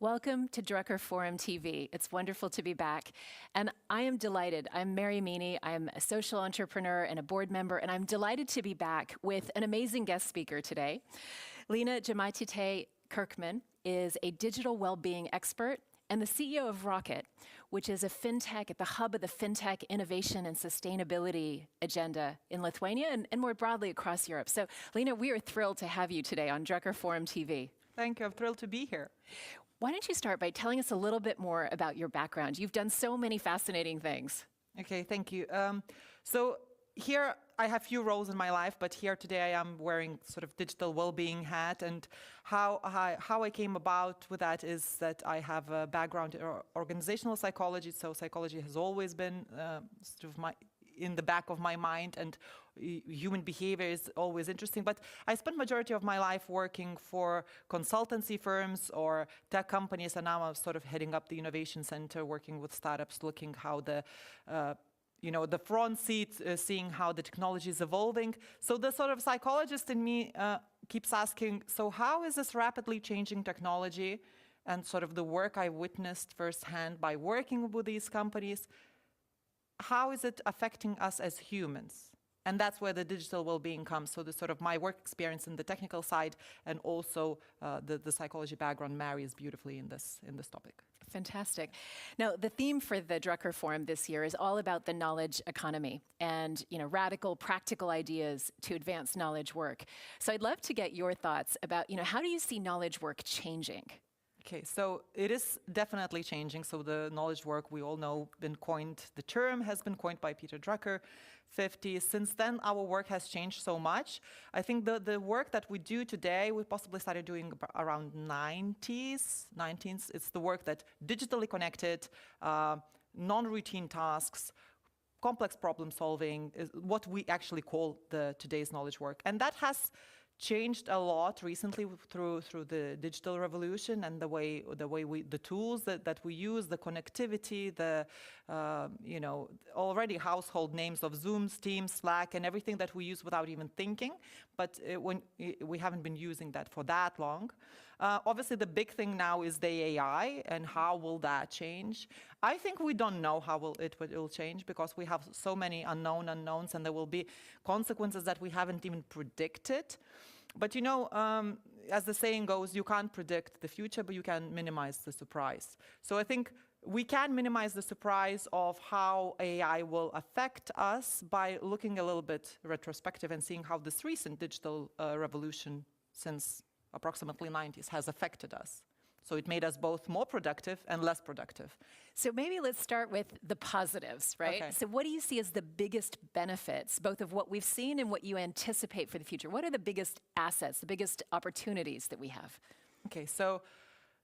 Welcome to Drucker Forum TV. It's wonderful to be back. And I am delighted. I'm Mary Meaney. I'm a social entrepreneur and a board member, and I'm delighted to be back with an amazing guest speaker today. Lina Žemaitytė-Kirkman is a digital well-being expert and the CEO of ROCKIT, which is a fintech at the hub of the fintech innovation and sustainability agenda in Lithuania and more broadly across Europe. So, Lina, we are thrilled to have you today on Drucker Forum TV. Thank you. I'm thrilled to be here. Why don't you start by telling us a little bit more about your background? You've done so many fascinating things. Okay, thank you. So here I have few roles in my life, but here today I am wearing sort of digital well-being hat. And how I came about with that is that I have a background in organizational psychology. So psychology has always been sort of in the back of my mind, and human behavior is always interesting. But I spent majority of my life working for consultancy firms or tech companies, and now I'm sort of heading up the innovation center, working with startups, looking how the the front seat, seeing how the technology is evolving. So the sort of psychologist in me keeps asking, so how is this rapidly changing technology and sort of the work I witnessed firsthand by working with these companies, how is it affecting us as humans? And that's where the digital well-being comes. So the sort of my work experience in the technical side and also the psychology background marries beautifully in this topic. Fantastic. Now, the theme for the Drucker Forum this year is all about the knowledge economy and radical, practical ideas to advance knowledge work. So I'd love to get your thoughts about how do you see knowledge work changing? Okay, so it is definitely changing. So the knowledge work, we all know, the term has been coined by Peter Drucker, 50. Since then, our work has changed so much. I think the work that we do today, we possibly started doing around 90s. It's the work that digitally connected, non-routine tasks, complex problem solving, is what we actually call today's knowledge work. And that has changed a lot recently through the digital revolution and the tools that we use, the connectivity, already household names of Zooms, Teams, Slack, and everything that we use without even thinking. But we haven't been using that for that long. Obviously, the big thing now is the AI, and how will that change? I think we don't know how it will change, because we have so many unknowns, and there will be consequences that we haven't even predicted. But as the saying goes, you can't predict the future, but you can minimize the surprise. So I think we can minimize the surprise of how AI will affect us by looking a little bit retrospective and seeing how this recent digital revolution since approximately 90s has affected us. So it made us both more productive and less productive. So maybe let's start with the positives, right? Okay. So what do you see as the biggest benefits, both of what we've seen and what you anticipate for the future? What are the biggest assets, the biggest opportunities that we have? Okay, so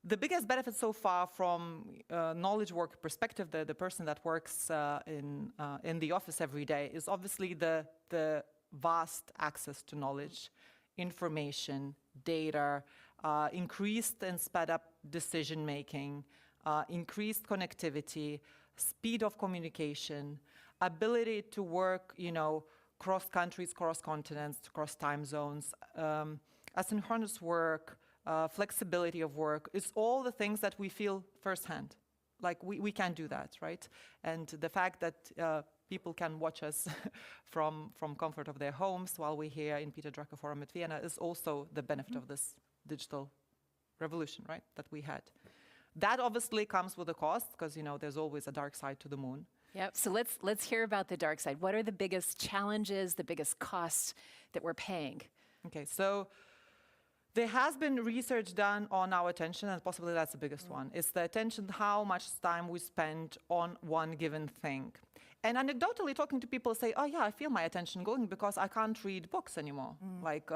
the biggest benefit so far from knowledge work perspective, the person that works in the office every day, is obviously the vast access to knowledge, information, data, increased and sped up decision-making, increased connectivity, speed of communication, ability to work, cross countries, cross continents, cross time zones, asynchronous work, flexibility of work. It's all the things that we feel firsthand. Like we can do that, right? And the fact that people can watch us from comfort of their homes while we're here in Peter Drucker Forum at Vienna is also the benefit of this digital revolution, right, that we had. That obviously comes with a cost, because there's always a dark side to the moon. Yep. So let's hear about the dark side. What are the biggest challenges, the biggest costs that we're paying? Okay, so there has been research done on our attention, and possibly that's the biggest one. It's the attention, how much time we spend on one given thing. And anecdotally, talking to people say, oh yeah, I feel my attention going because I can't read books anymore. Like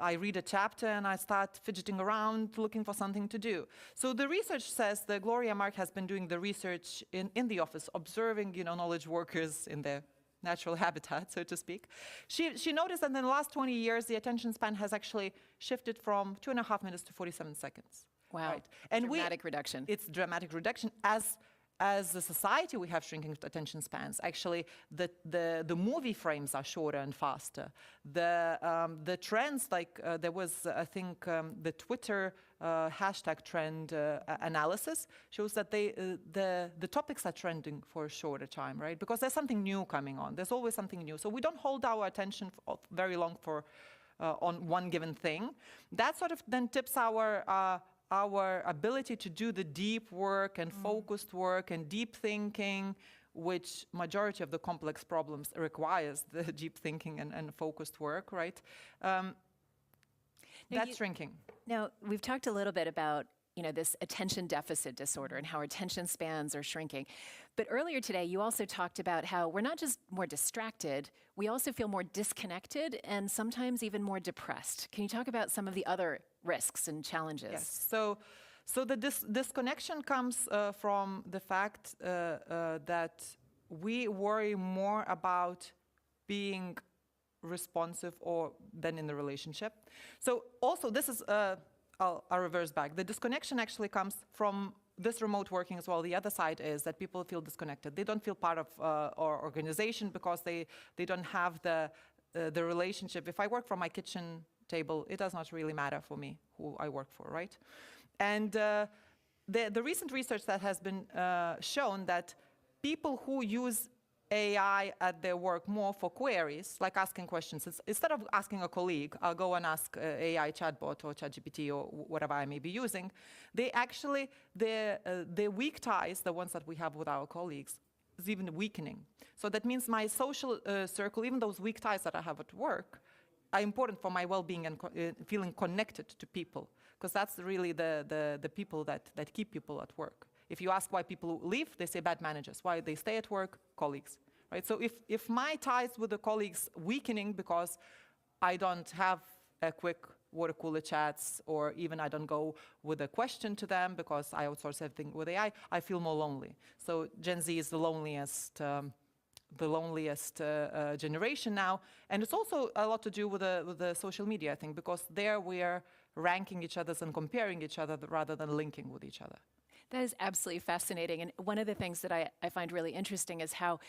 I read a chapter and I start fidgeting around looking for something to do. So the research says, the Gloria Mark has been doing the research in the office, observing knowledge workers in their natural habitat, so to speak. She noticed that in the last 20 years, the attention span has actually shifted from 2.5 minutes to 47 seconds. Wow, right? And dramatic reduction. It's dramatic reduction as as a society, we have shrinking attention spans. Actually, the movie frames are shorter and faster. The trends, like there was, I think, the Twitter hashtag trend analysis shows that the topics are trending for a shorter time, right? Because there's something new coming on. There's always something new. So we don't hold our attention for very long for on one given thing. That sort of then tips our ability to do the deep work and focused work and deep thinking, which majority of the complex problems requires the deep thinking and focused work, right? That's shrinking. Now, we've talked a little bit about this attention deficit disorder and how our attention spans are shrinking. But earlier today, you also talked about how we're not just more distracted, we also feel more disconnected and sometimes even more depressed. Can you talk about some of the other risks and challenges? Yes. So the disconnection comes from the fact that we worry more about being responsive than in the relationship. So also this is, I'll reverse back. The disconnection actually comes from this remote working as well. The other side is that people feel disconnected. They don't feel part of our organization because they don't have the relationship. If I work from my kitchen table, it does not really matter for me who I work for, right? And the recent research that has been shown that people who use AI at their work more for queries, like asking questions. Instead of asking a colleague, I'll go and ask AI chatbot or ChatGPT or whatever I may be using. They actually, their weak ties, the ones that we have with our colleagues, is even weakening. So that means my social circle, even those weak ties that I have at work, are important for my well-being and feeling connected to people, because that's really the people that keep people at work. If you ask why people leave, they say bad managers. Why they stay at work? Colleagues, right? So if my ties with the colleagues weakening because I don't have a quick water cooler chats, or even I don't go with a question to them because I outsource everything with AI, I feel more lonely. So Gen Z is the loneliest generation now, and it's also a lot to do with the social media thing, because there we are ranking each other and comparing each other rather than linking with each other. That is absolutely fascinating. And one of the things that I find really interesting is how,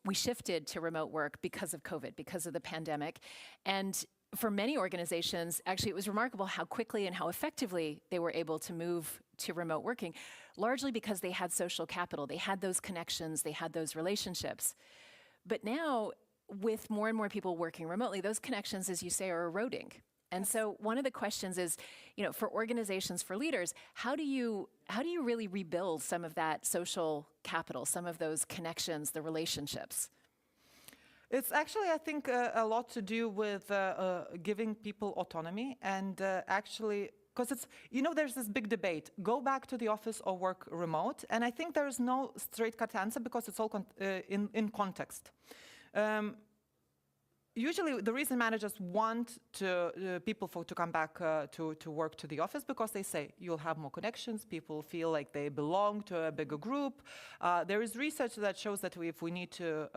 we shifted to remote work because of COVID, because of the pandemic. And for many organizations, actually, it was remarkable how quickly and how effectively they were able to move to remote working, largely because they had social capital. They had those connections, they had those relationships. But now, with more and more people working remotely, those connections, as you say, are eroding. And so one of the questions is, for organizations, for leaders, how do you really rebuild some of that social capital, some of those connections, the relationships? It's actually, I think, a lot to do with giving people autonomy and actually, because it's, there's this big debate, go back to the office or work remote. And I think there is no straight cut answer because it's all in context. Usually, the reason managers want people to come back to work to the office, because they say you'll have more connections, people feel like they belong to a bigger group. There is research that shows that if we need to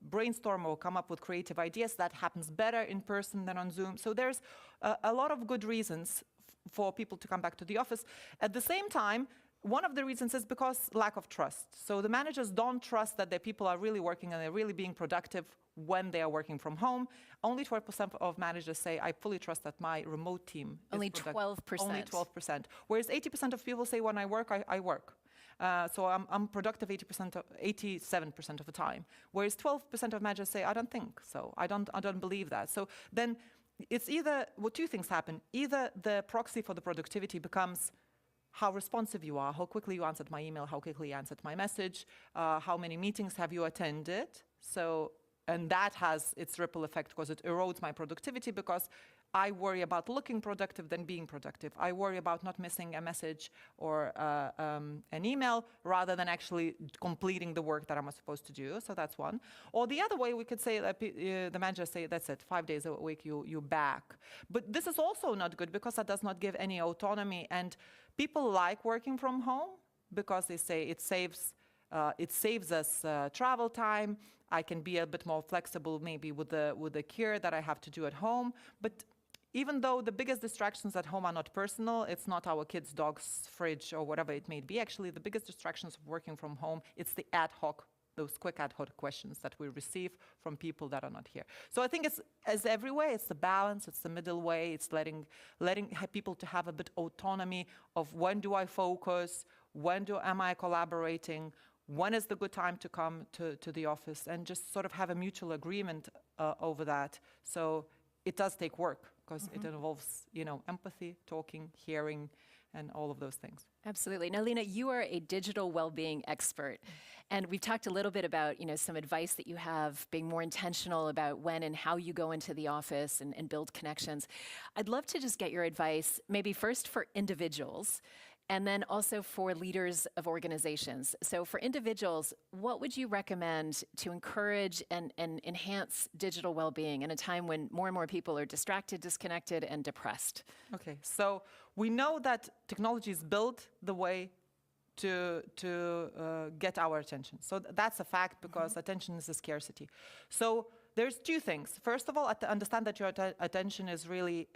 brainstorm or come up with creative ideas, that happens better in person than on Zoom. So there's a lot of good reasons for people to come back to the office. At the same time, one of the reasons is because lack of trust. So the managers don't trust that their people are really working and they're really being productive when they are working from home. Only 12% of managers say, I fully trust that my remote team is Only 12%. Only 12%. Whereas 80% of people say, when I work, I work. So I'm productive 87% of the time. Whereas 12% of managers say, I don't think so. I don't believe that. So then it's either, two things happen. Either the proxy for the productivity becomes how responsive you are, how quickly you answered my email, how quickly you answered my message, how many meetings have you attended. And that has its ripple effect because it erodes my productivity, because I worry about looking productive than being productive. I worry about not missing a message or an email rather than actually completing the work that I'm supposed to do. So that's one. Or the other way, we could say that the managers say, that's it, 5 days a week, you back. But this is also not good because that does not give any autonomy. And people like working from home because they say it saves us travel time. I can be a bit more flexible maybe with the care that I have to do at home. But even though the biggest distractions at home are not personal, it's not our kids, dogs, fridge, or whatever it may be. Actually, the biggest distractions of working from home, it's the ad hoc, those quick ad hoc questions that we receive from people that are not here. So I think it's as everywhere, it's the balance, it's the middle way, it's letting people to have a bit autonomy of when do I focus, am I collaborating, when is the good time to come to the office, and just sort of have a mutual agreement over that. So it does take work, because it involves, empathy, talking, hearing, and all of those things. Absolutely. Now, Lina, you are a digital well-being expert, and we've talked a little bit about, some advice that you have, being more intentional about when and how you go into the office and build connections. I'd love to just get your advice, maybe first for individuals, and then also for leaders of organizations. So for individuals, what would you recommend to encourage and enhance digital well-being in a time when more and more people are distracted, disconnected, and depressed? Okay, so we know that technology is built the way to get our attention. So that's a fact, because attention is a scarcity. So there's two things. First of all, understand that your attention is really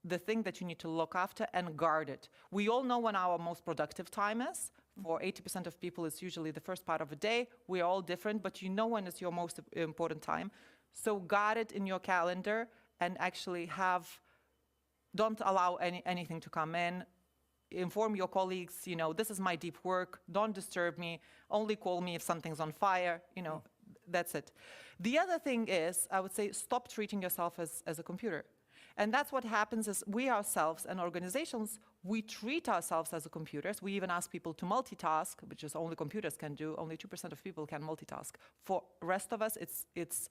the thing that you need to look after and guard it. We all know when our most productive time is. For 80% of people, it's usually the first part of a day. We're all different, but you know when it's your most important time. So guard it in your calendar and actually don't allow anything to come in. Inform your colleagues, this is my deep work, don't disturb me, only call me if something's on fire, that's it. The other thing is, I would say, stop treating yourself as a computer. And that's what happens is we ourselves and organizations, we treat ourselves as computers. We even ask people to multitask, which is only computers can do. Only 2% of people can multitask. For the rest of us, it's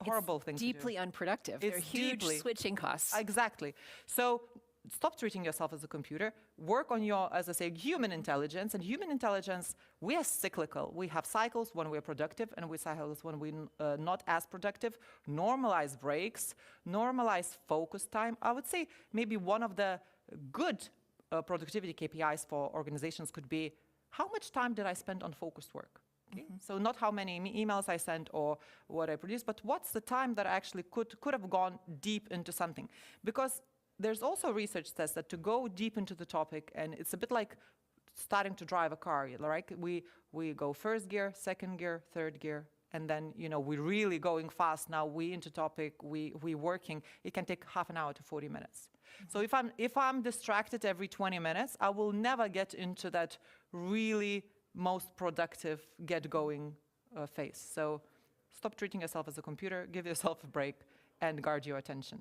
horrible thing to do. Deeply unproductive. There are huge switching costs. Exactly. So stop treating yourself as a computer. Work on your, as I say, human intelligence. And human intelligence, we are cyclical. We have cycles when we're productive and we cycles when we're not as productive. Normalize breaks, normalize focus time. I would say maybe one of the good productivity KPIs for organizations could be, how much time did I spend on focused work? Okay? So not how many emails I sent or what I produced, but what's the time that I actually could have gone deep into something? Because there's also research says that to go deep into the topic, and it's a bit like starting to drive a car, right? We go first gear, second gear, third gear, and then, we're really going fast now. We into topic, we working. It can take half an hour to 40 minutes. So if I'm distracted every 20 minutes, I will never get into that really most productive get-going phase. So stop treating yourself as a computer, give yourself a break, and guard your attention.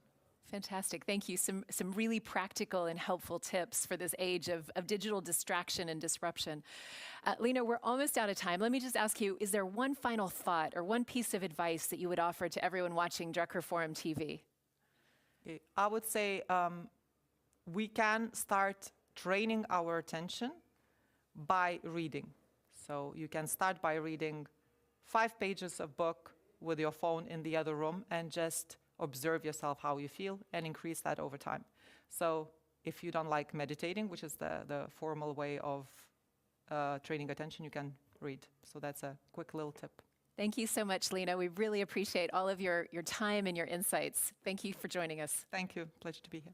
Fantastic. Thank you. Some really practical and helpful tips for this age of digital distraction and disruption. Lina, we're almost out of time. Let me just ask you, is there one final thought or one piece of advice that you would offer to everyone watching Drucker Forum TV? I would say we can start training our attention by reading. So you can start by reading 5 pages of book with your phone in the other room and just observe yourself how you feel and increase that over time. So if you don't like meditating, which is the formal way of training attention, you can read. So that's a quick little tip. Thank you so much, Lina. We really appreciate all of your time and your insights. Thank you for joining us. Thank you. Pleasure to be here.